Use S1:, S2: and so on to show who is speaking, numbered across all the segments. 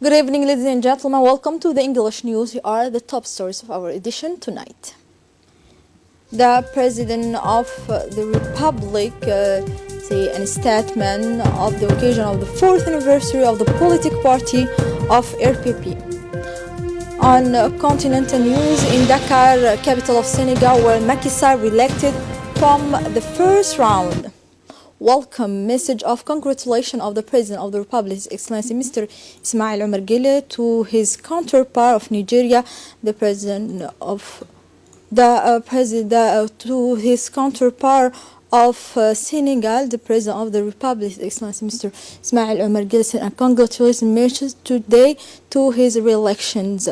S1: Good evening, ladies and gentlemen. Welcome to the English news. Here are the top stories of our edition tonight. The President of the Republic say in a statement of the occasion of the 4th anniversary of the political party of RPP. On continental news, in Dakar, capital of Senegal, where Macky Sall re-elected from the first round. Welcome message of congratulation of the President of the Republic, His Excellency Mr. Ismail Omar Guelleh, to his counterpart of Nigeria, the President of to his counterpart of Senegal, the President of the Republic, His Excellency Mr. Ismail Omar Guelleh, and congratulations message today to his re-elections.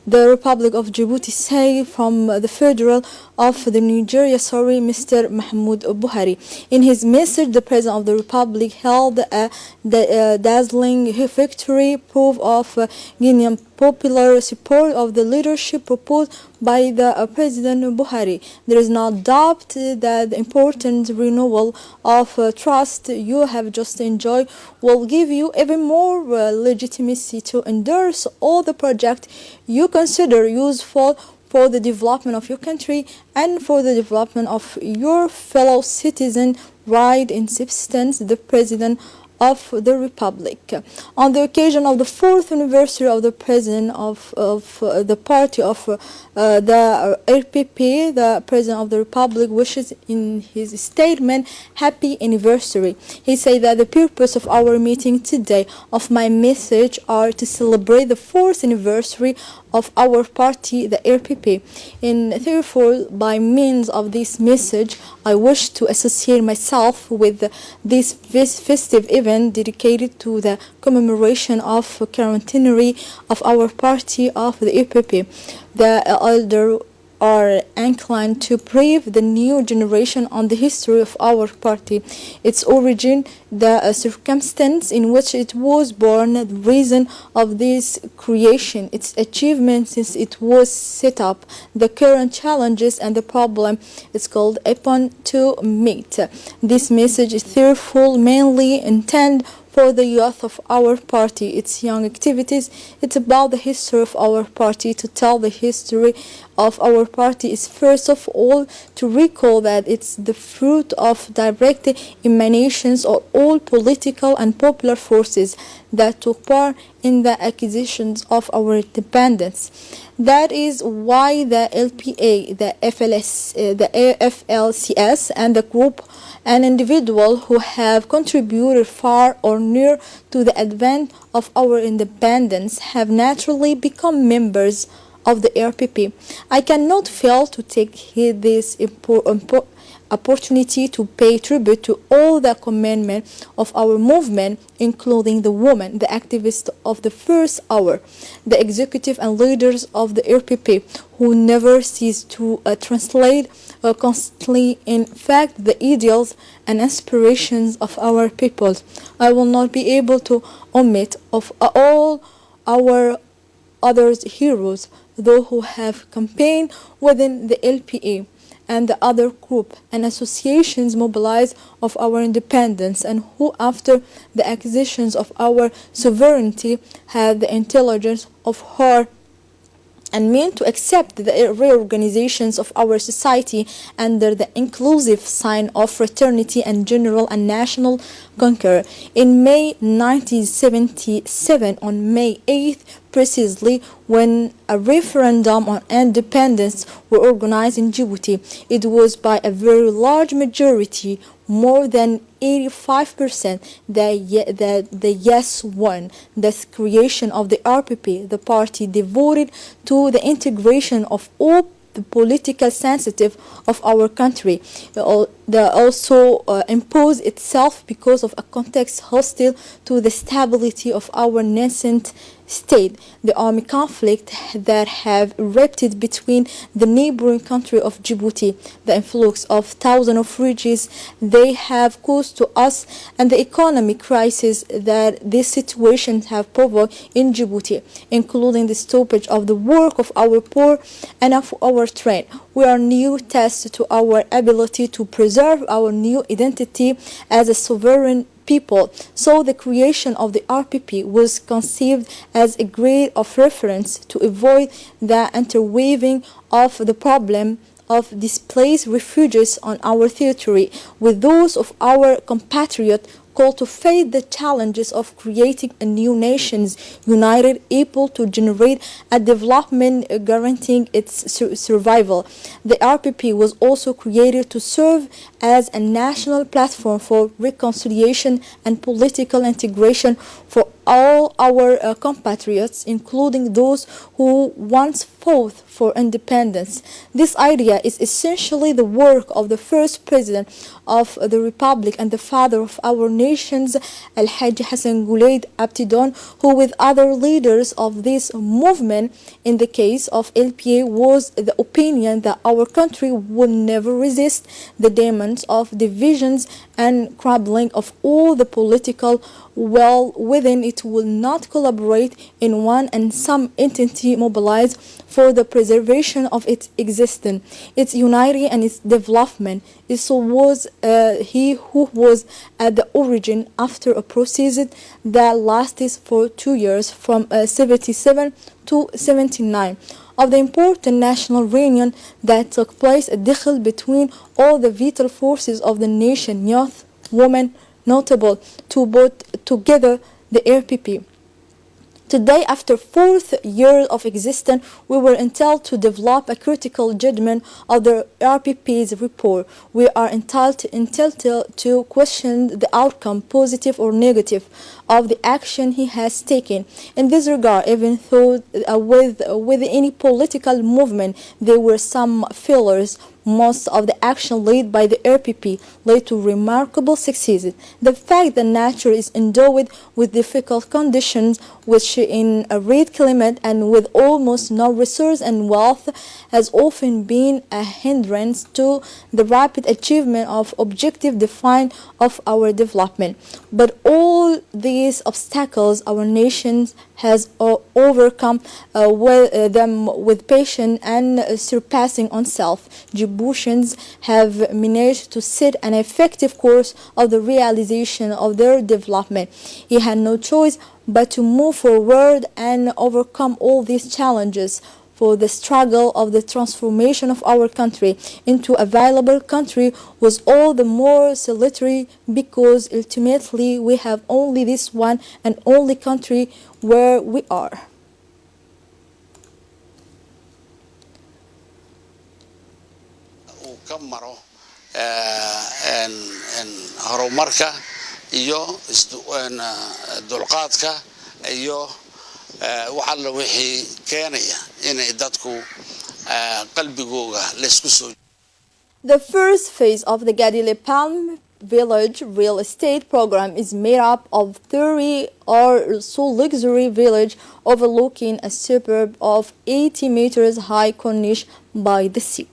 S1: The Republic of Djibouti say from the Federal of the Nigeria, Mr. Mahmoud Buhari. In his message, the President of the Republic held a dazzling victory, proof of Guinean popular support of the leadership proposed by the President Buhari. There is no doubt that the important renewal of trust you have just enjoyed will give you even more legitimacy to endorse all the projects you consider useful for the development of your country and for the development of your fellow citizens, right in substance, the President of the Republic. On the occasion of the 4th anniversary of the President of the party of the RPP, the President of the Republic wishes in his statement happy anniversary. He said that the purpose of our meeting today, of my message, are to celebrate the 4th anniversary of our party, the RPP. And therefore, by means of this message, I wish to associate myself with this festive event dedicated to the commemoration of centenary of our party of the RPP. The elder are inclined to brief the new generation on the history of our party, its origin, the circumstance in which it was born, the reason of this creation, its achievements since it was set up, the current challenges and the problem it's called upon to meet. This message is therefore mainly intended for the youth of our party, its young activities. It's about the history of our party. To tell the history of our party is first of all to recall that it's the fruit of direct emanations of all political and popular forces that took part in the acquisitions of our independence. That is why the LPA, the FLCS, and the group and individual who have contributed far or near to the advent of our independence have naturally become members of the RPP. I cannot fail to take this opportunity to pay tribute to all the commandments of our movement, including the women, the activists of the first hour, the executive and leaders of the RPP, who never cease to translate constantly in fact the ideals and aspirations of our people. I will not be able to omit of all our others heroes, those who have campaigned within the LPA and the other group and associations mobilized of our independence, and who after the acquisitions of our sovereignty had the intelligence of heart and mean to accept the reorganizations of our society under the inclusive sign of fraternity and general and national conquer. In May 1977, on May 8th, precisely when a referendum on independence were organized in Djibouti, it was by a very large majority, more than 85%, the yes won. The creation of the RPP, the party devoted to the integration of all the political sensitive of our country, also imposed itself because of a context hostile to the stability of our nascent state. The army conflict that have erupted between the neighboring country of Djibouti, the influx of thousands of refugees they have caused to us, and the economic crisis that these situations have provoked in Djibouti, including the stoppage of the work of our poor and of our trade, were new tests to our ability to preserve our new identity as a sovereign people. So the creation of the RPP was conceived as a grade of reference to avoid the interweaving of the problem of displaced refugees on our territory with those of our compatriots called to face the challenges of creating a new nation united, able to generate a development guaranteeing its survival. The RPP was also created to serve as a national platform for reconciliation and political integration for all our compatriots, including those who once fought for independence. This idea is essentially the work of the first president of the Republic and the father of our nations, Al-Hajj Hassan Gulaid Abtidon, who with other leaders of this movement, in the case of LPA, was the opinion that our country would never resist the demands of divisions and crumbling of all the political well within it will not collaborate in one and some entity mobilized for the preservation of its existence, its unity and its development. So was he who was at the origin after a process that lasted for 2 years from 77 to 79 of the important national reunion that took place at Dikhil between all the vital forces of the nation, youth, women, notable to put together the RPP. Today, after 4th year of existence, we were entitled to develop a critical judgment of the RPP's report. We are entitled to question the outcome, positive or negative, of the action he has taken. In this regard, even though with any political movement there were some failures, most of the action led by the RPP led to remarkable successes. The fact that nature is endowed with difficult conditions, which in a arid climate and with almost no resource and wealth, has often been a hindrance to the rapid achievement of objectives defined of our development. But all these obstacles our nation has overcome them with patience and surpassing on self. Djiboutians have managed to set an effective course of the realization of their development. He had no choice but to move forward and overcome all these challenges. For the struggle of the transformation of our country into a viable country was all the more salutary because ultimately we have only this one and only country where we are.
S2: horumarka iyo dulqaadka iyo waxa wixii keenaya inay dadku qalbigooga la isku soo.
S1: The first phase of the Gadile Palm Village real estate program is made up of 30 or so luxury village overlooking a suburb of 80 meters high corniche by the sea.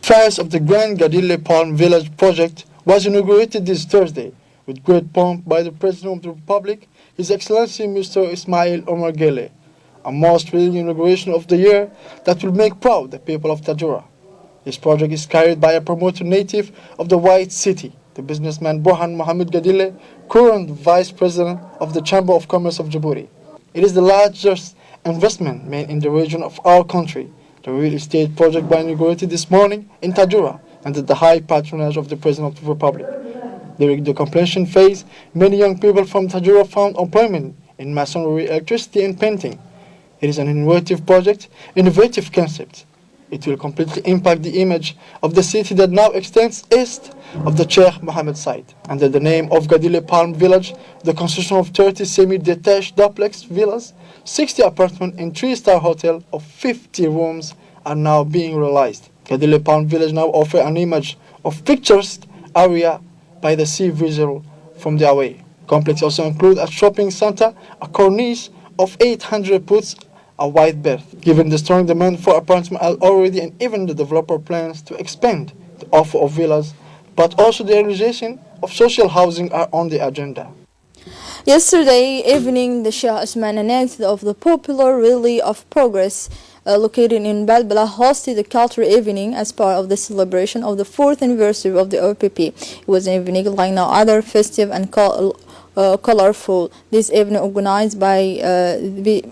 S3: Phase of the Grand Gadile Palm Village project was inaugurated this Thursday with great pomp by the President of the Republic, His Excellency Mr. Ismail Omar Guelleh, a most thrilling inauguration of the year that will make proud the people of Tajura. This project is carried by a promoter native of the White City, the businessman Burhan Mohammed Gadile, current Vice President of the Chamber of Commerce of Djibouti. It is the largest investment made in the region of our country. The real estate project was inaugurated this morning in Tajura under the high patronage of the President of the Republic. During the completion phase, many young people from Tajura found employment in masonry, electricity, and painting. It is an innovative project, innovative concept. It will completely impact the image of the city that now extends east of the Sheikh Mohammed site. Under the name of Gadile Palm Village, the construction of 30 semi-detached duplex villas, 60 apartments, and 3-star hotel of 50 rooms are now being realized. Gadile Palm Village now offers an image of picturesque area by the sea visual from the away. Complex also includes a shopping center, a corniche of 800 puts, a wide berth. Given the strong demand for apartments already and even the developer plans to expand the offer of villas, but also the realization of social housing are on the agenda.
S1: Yesterday evening, the Sheikh Osman announced of the popular Rally of Progress located in Balbala, hosted a cultural evening as part of the celebration of the 4th anniversary of the RPP. It was an evening like no other, festive and colorful. This evening, organized by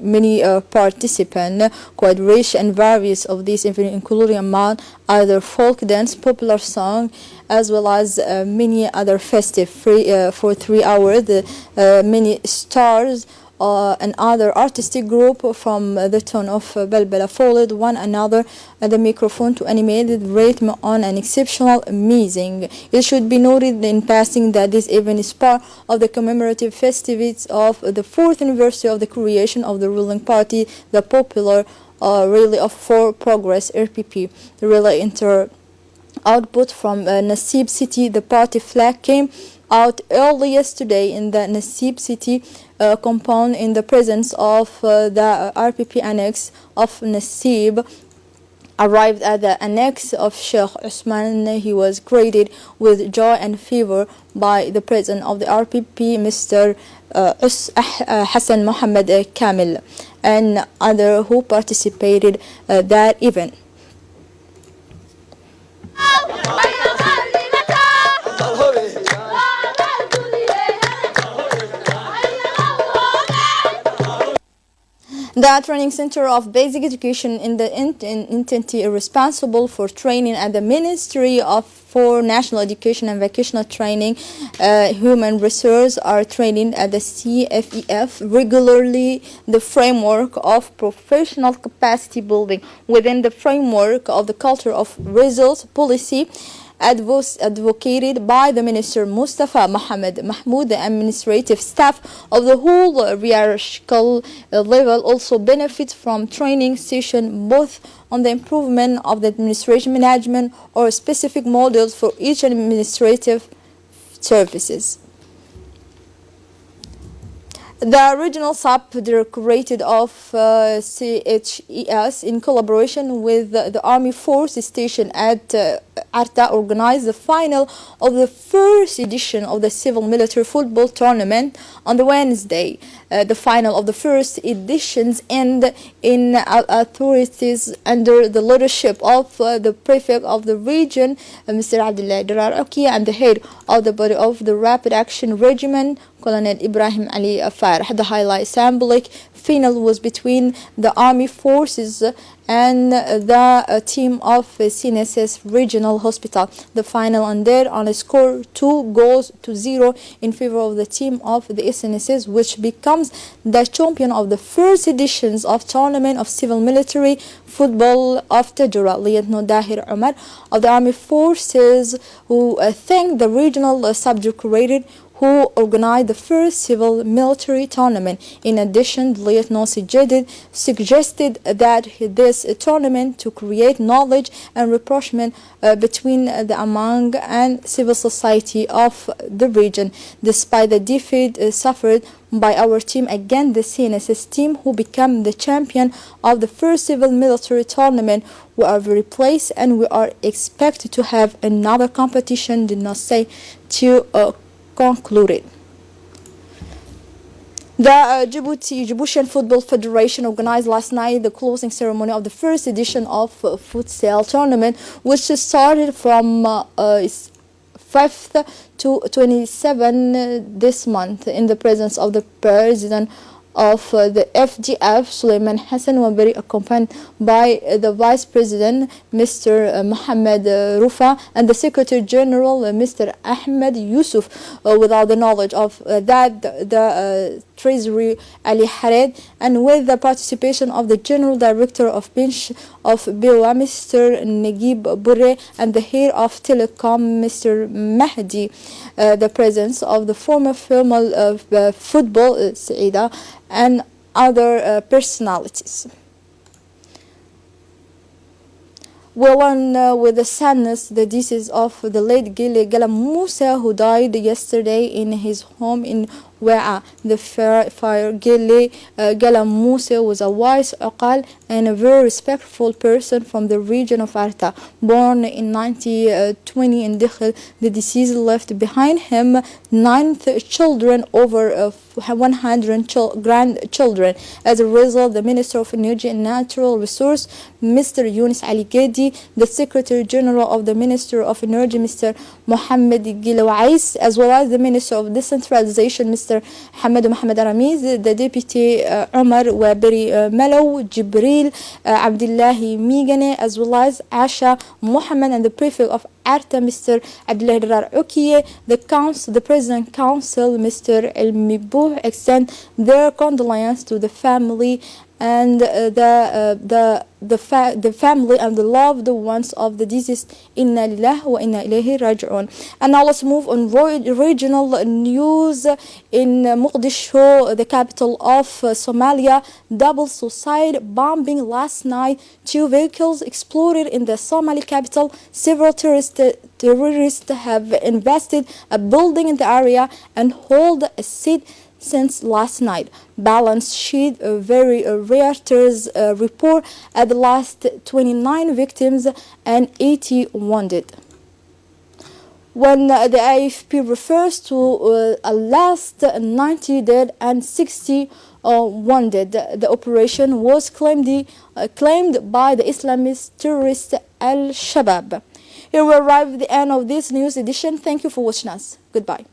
S1: many participants, quite rich and various of these evening, including among other folk dance, popular song, as well as many other festive for 3 hours. The many stars and other artistic group from the town of Balbala followed one another at the microphone to animate the rhythm on an exceptional amazing. It should be noted in passing that this event is part of the commemorative festivities of the 4th anniversary of the creation of the ruling party, the Popular Rally of For Progress (RPP). The rally output from Nasib City. The party flag came out early yesterday in the Nasib City compound in the presence of the RPP annex of Nasib. Arrived at the annex of Sheikh Usman, he was greeted with joy and favor by the president of the RPP, Mr. Hassan Mohammed Kamil, and others who participated that event. The Training Center of Basic Education in the entity responsible for training at the Ministry for National Education and Vocational Training, Human Resources are training at the CFEF regularly the framework of professional capacity building within the framework of the culture of results policy advocated by the Minister Mustafa Mohamed Mahmoud. The administrative staff of the whole hierarchical level also benefits from training session both on the improvement of the administration management or specific models for each administrative services. The regional sub-directorate of CHES, in collaboration with the Army Force Station at Arta, organized the final of the first edition of the Civil Military Football Tournament on the Wednesday. The final of the first editions end in authorities under the leadership of the prefect of the region, Mr. Abdullah Durar Oki, and the head of the body of the Rapid Action Regiment, Colonel Ibrahim Ali Farah. The highlight symbolic final was between the army forces and the team of CNSS Regional Hospital. The final ended on a score 2-0 in favor of the team of the SNSS, which becomes the champion of the first editions of Tournament of Civil Military Football of Tajura. Lieutenant Dahir Umar of the Army Forces, who thanked the regional subdirectorate who organized the first civil military tournament. In addition, the Lieutenant suggested that this tournament to create knowledge and rapprochement between the among and civil society of the region. Despite the defeat suffered by our team against the CNSS team, who became the champion of the first civil military tournament, we are very pleased and we are expected to have another competition, did not say, to concluded. The Djiboutian Football Federation organized last night the closing ceremony of the first edition of futsal tournament, which started from 5th to 27 this month in the presence of the president of the FDF, Suleiman Hassan Waberi, accompanied by the Vice President, Mr. Mohammed Rufa, and the Secretary General, Mr. Ahmed Yusuf. Without the knowledge of the Treasury Ali Hared, and with the participation of the General Director of Bench of BOA, Mr. Negib Burre, and the head of Telecom, Mr. Mahdi, the presence of the former female football Saida, and other personalities. We learn with the sadness the decease of the late Gili Galam Musa, who died yesterday in his home in Wa'a. The fire Gili Galam Musa was a wise Aqal and a very respectful person from the region of Arta. Born in 1920 in Dikhil, the deceased left behind him 9 children over 100 grandchildren. As a result, the Minister of Energy and Natural Resource, Mr. Yunus Ali Gedi, the Secretary General of the Minister of Energy, Mr. Mohammed Gilawais, as well as the Minister of Decentralization, Mr. Hamad Mohammed Ramiz, the Deputy Omar Waberi Malo, Jibril Abdullahi Migane, as well as Asha Mohammed, and the Prefect of Arta, Mr. Abdullah Rar Ukiye, the President Council, Mr. El Mibuh, extend their condolences to the family and the family and the loved ones of the deceased. Inna lillahi wa inna ilayhi raji'un. And now let's move on regional news. In Mogadishu, the capital of Somalia, double suicide bombing last night. 2 vehicles exploded in the Somali capital. Several terrorists have invested a building in the area and hold a seat since last night. Balance sheet Reuters report at the last 29 victims and 80 wounded. When the AFP refers to a last 90 dead and 60 wounded, the operation was claimed by the Islamist terrorist Al-Shabaab. Here we arrive at the end of this news edition. Thank you for watching us. Goodbye.